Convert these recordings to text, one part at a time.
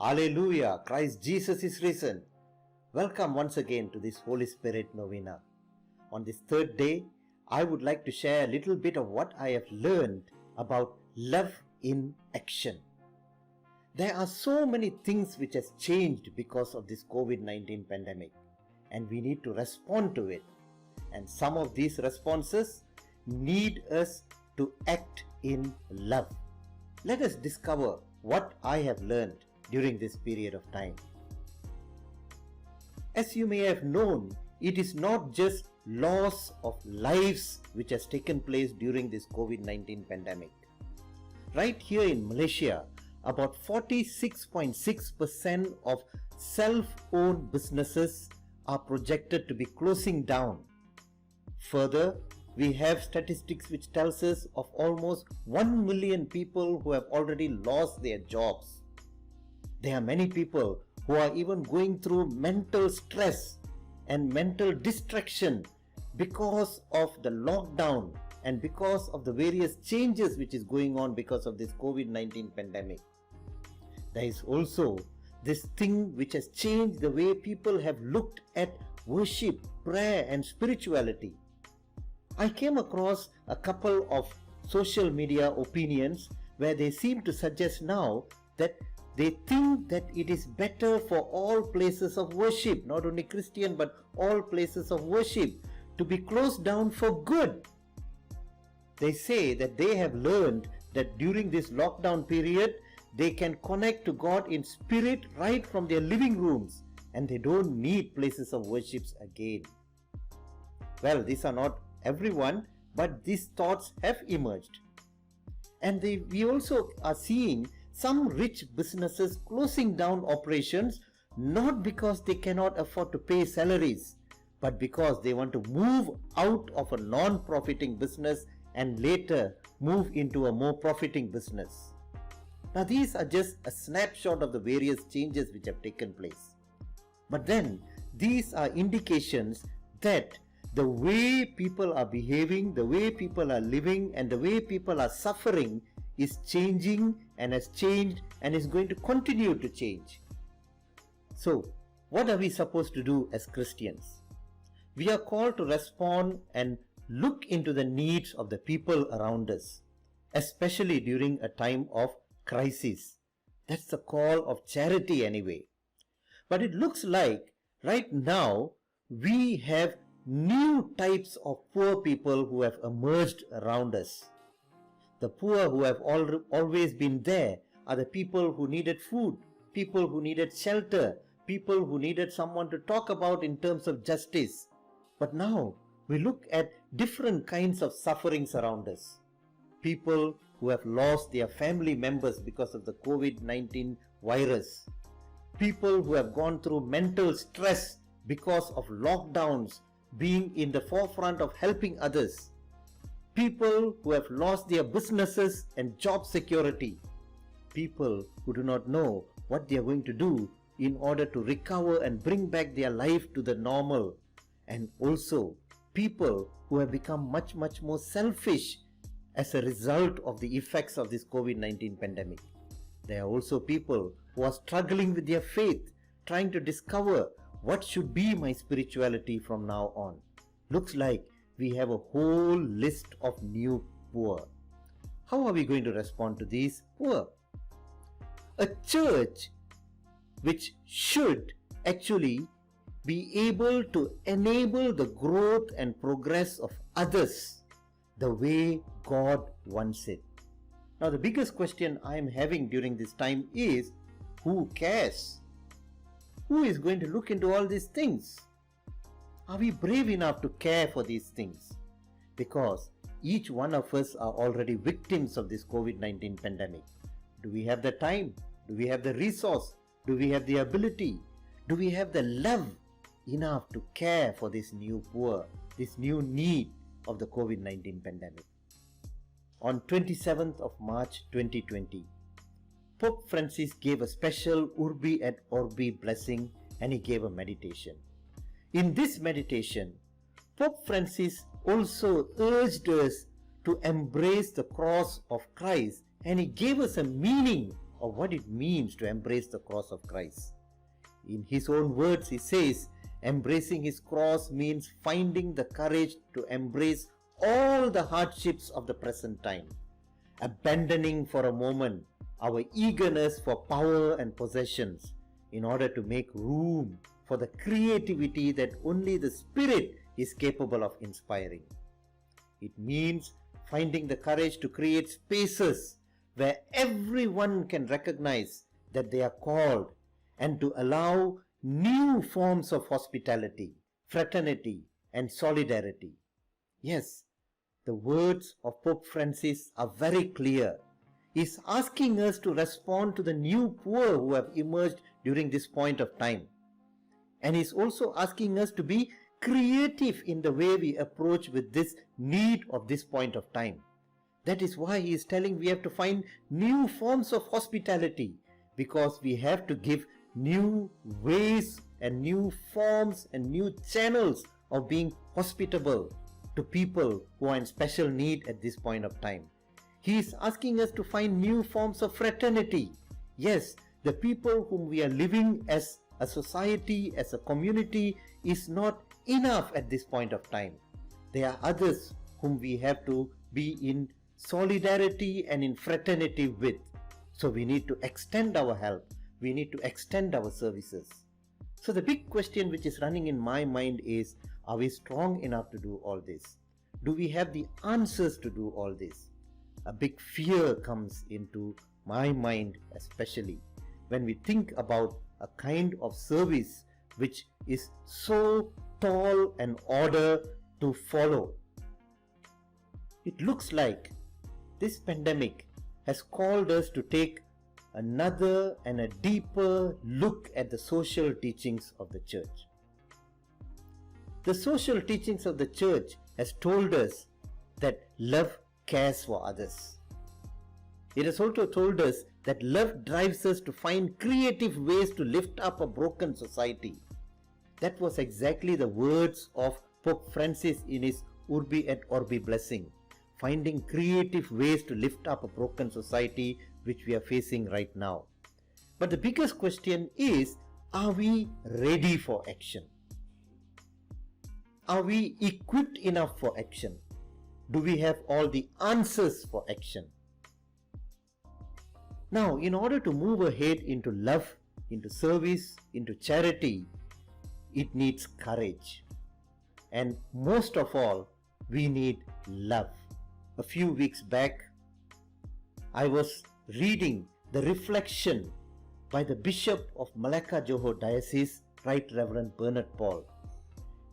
Alleluia, Christ Jesus is risen. Welcome once again to this Holy Spirit Novena. On this third day, I would like to share a little bit of what I have learned about love in action. There are so many things which has changed because of this COVID-19 pandemic, and we need to respond to it. And some of these responses need us to act in love. Let us discover what I have learned during this period of time. As you may have known, it is not just loss of lives which has taken place during this COVID-19 pandemic. Right here in Malaysia, about 46.6% of self-owned businesses are projected to be closing down. Further, we have statistics which tells us of almost 1 million people who have already lost their jobs. There are many people who are even going through mental stress and mental distraction because of the lockdown and because of the various changes which is going on because of this COVID-19 pandemic. There is also this thing which has changed the way people have looked at worship, prayer and spirituality. I came across a couple of social media opinions where they seem to suggest now that they think that it is better for all places of worship, not only Christian but all places of worship, to be closed down for good. They say that they have learned that during this lockdown period, they can connect to God in spirit right from their living rooms and they don't need places of worship again. Well, these are not everyone, but these thoughts have emerged. And we also are seeing some rich businesses closing down operations not because they cannot afford to pay salaries, but because they want to move out of a non-profiting business and later move into a more profiting business. Now these are just a snapshot of the various changes which have taken place. But then these are indications that the way people are behaving, the way people are living and the way people are suffering is changing and has changed and is going to continue to change. So, what are we supposed to do as Christians? We are called to respond and look into the needs of the people around us, especially during a time of crisis. That's the call of charity anyway. But it looks like right now we have new types of poor people who have emerged around us. The poor who have always been there are the people who needed food, people who needed shelter, people who needed someone to talk about in terms of justice. But now we look at different kinds of sufferings around us. People who have lost their family members because of the COVID-19 virus. People who have gone through mental stress because of lockdowns, being in the forefront of helping others. People who have lost their businesses and job security. People who do not know what they are going to do in order to recover and bring back their life to the normal. And also people who have become much more selfish as a result of the effects of this COVID-19 pandemic. There are also people who are struggling with their faith, trying to discover what should be my spirituality from now on. Looks like we have a whole list of new poor. How are we going to respond to these poor? A church which should actually be able to enable the growth and progress of others the way God wants it. Now the biggest question I am having during this time is, who cares? Who is going to look into all these things? Are we brave enough to care for these things? Because each one of us are already victims of this COVID-19 pandemic. Do we have the time? Do we have the resource? Do we have the ability? Do we have the love enough to care for this new poor, this new need of the COVID-19 pandemic? On 27th of March 2020, Pope Francis gave a special Urbi et Orbi blessing and he gave a meditation. In this meditation, Pope Francis also urged us to embrace the cross of Christ and he gave us a meaning of what it means to embrace the cross of Christ. In his own words, he says, embracing his cross means finding the courage to embrace all the hardships of the present time, abandoning for a moment our eagerness for power and possessions in order to make room for the creativity that only the Spirit is capable of inspiring. It means finding the courage to create spaces where everyone can recognize that they are called, and to allow new forms of hospitality, fraternity, and solidarity. Yes, the words of Pope Francis are very clear. He is asking us to respond to the new poor who have emerged during this point of time. And he is also asking us to be creative in the way we approach with this need of this point of time. That is why he is telling we have to find new forms of hospitality, because we have to give new ways and new forms and new channels of being hospitable to people who are in special need at this point of time. He is asking us to find new forms of fraternity. Yes, the people whom we are living as a society, as a community, is not enough at this point of time. There are others whom we have to be in solidarity and in fraternity with. So we need to extend our help. We need to extend our services. So the big question which is running in my mind is, are we strong enough to do all this? Do we have the answers to do all this? A big fear comes into my mind, especially when we think about a kind of service which is so tall an order to follow. It looks like this pandemic has called us to take another and a deeper look at the social teachings of the church. The social teachings of the church has told us that love cares for others. It has also told us that love drives us to find creative ways to lift up a broken society. That was exactly the words of Pope Francis in his Urbi et Orbi blessing. Finding creative ways to lift up a broken society which we are facing right now. But the biggest question is, are we ready for action? Are we equipped enough for action? Do we have all the answers for action? Now, in order to move ahead into love, into service, into charity, it needs courage. And most of all, we need love. A few weeks back, I was reading the reflection by the Bishop of Malacca Johor Diocese, Right Reverend Bernard Paul.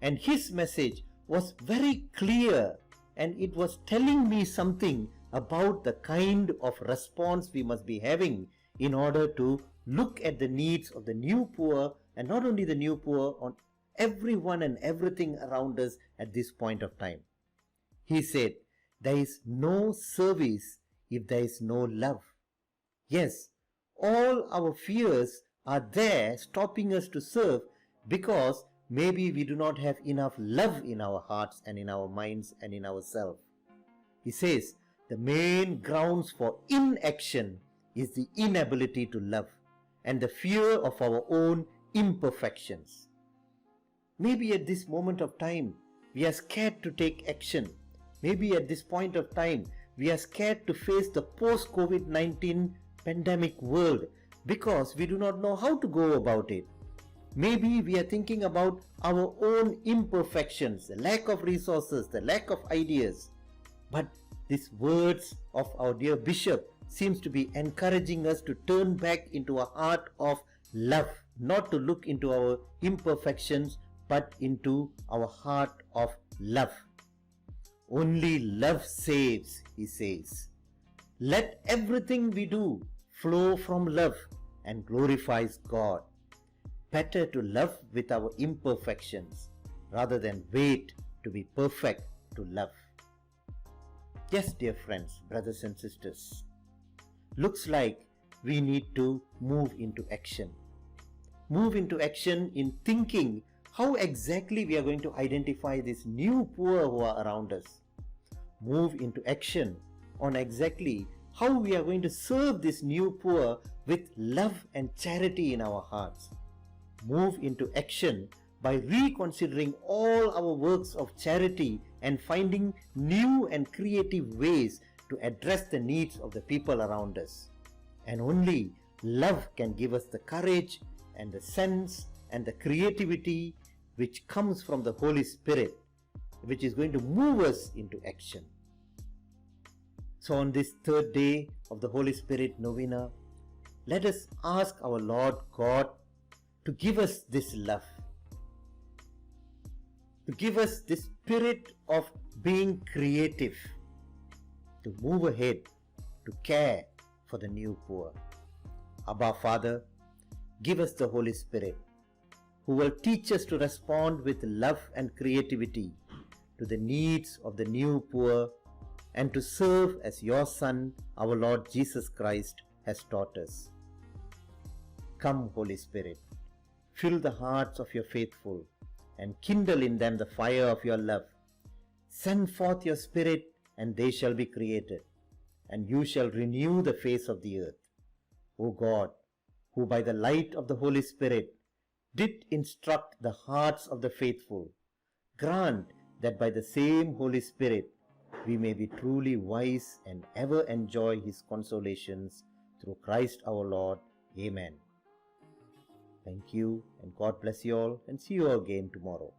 And his message was very clear, and it was telling me something about the kind of response we must be having in order to look at the needs of the new poor, and not only the new poor, on everyone and everything around us at this point of time. He said, there is no service if there is no love. Yes, all our fears are there stopping us to serve because maybe we do not have enough love in our hearts and in our minds and in ourselves. He says the main grounds for inaction is the inability to love and the fear of our own imperfections. Maybe at this moment of time, we are scared to take action. Maybe at this point of time, we are scared to face the post-COVID-19 pandemic world because we do not know how to go about it. Maybe we are thinking about our own imperfections, the lack of resources, the lack of ideas. But these words of our dear Bishop seems to be encouraging us to turn back into a heart of love, not to look into our imperfections, but into our heart of love. Only love saves, he says. Let everything we do flow from love and glorifies God. Better to love with our imperfections rather than wait to be perfect to love. Yes, dear friends, brothers and sisters, looks like we need to move into action. Move into action in thinking how exactly we are going to identify these new poor who are around us. Move into action on exactly how we are going to serve this new poor with love and charity in our hearts. Move into action by reconsidering all our works of charity and finding new and creative ways to address the needs of the people around us. And only love can give us the courage and the sense and the creativity which comes from the Holy Spirit, which is going to move us into action. So on this third day of the Holy Spirit novena, let us ask our Lord God to give us this love, to give us this spirit of being creative, to move ahead, to care for the new poor. Abba Father, give us the Holy Spirit, who will teach us to respond with love and creativity to the needs of the new poor and to serve as your Son, our Lord Jesus Christ, has taught us. Come, Holy Spirit, fill the hearts of your faithful and kindle in them the fire of your love. Send forth your Spirit, and they shall be created, and you shall renew the face of the earth. O God, who by the light of the Holy Spirit did instruct the hearts of the faithful, grant that by the same Holy Spirit we may be truly wise and ever enjoy His consolations through Christ our Lord. Amen. Thank you, and God bless you all, and see you again tomorrow.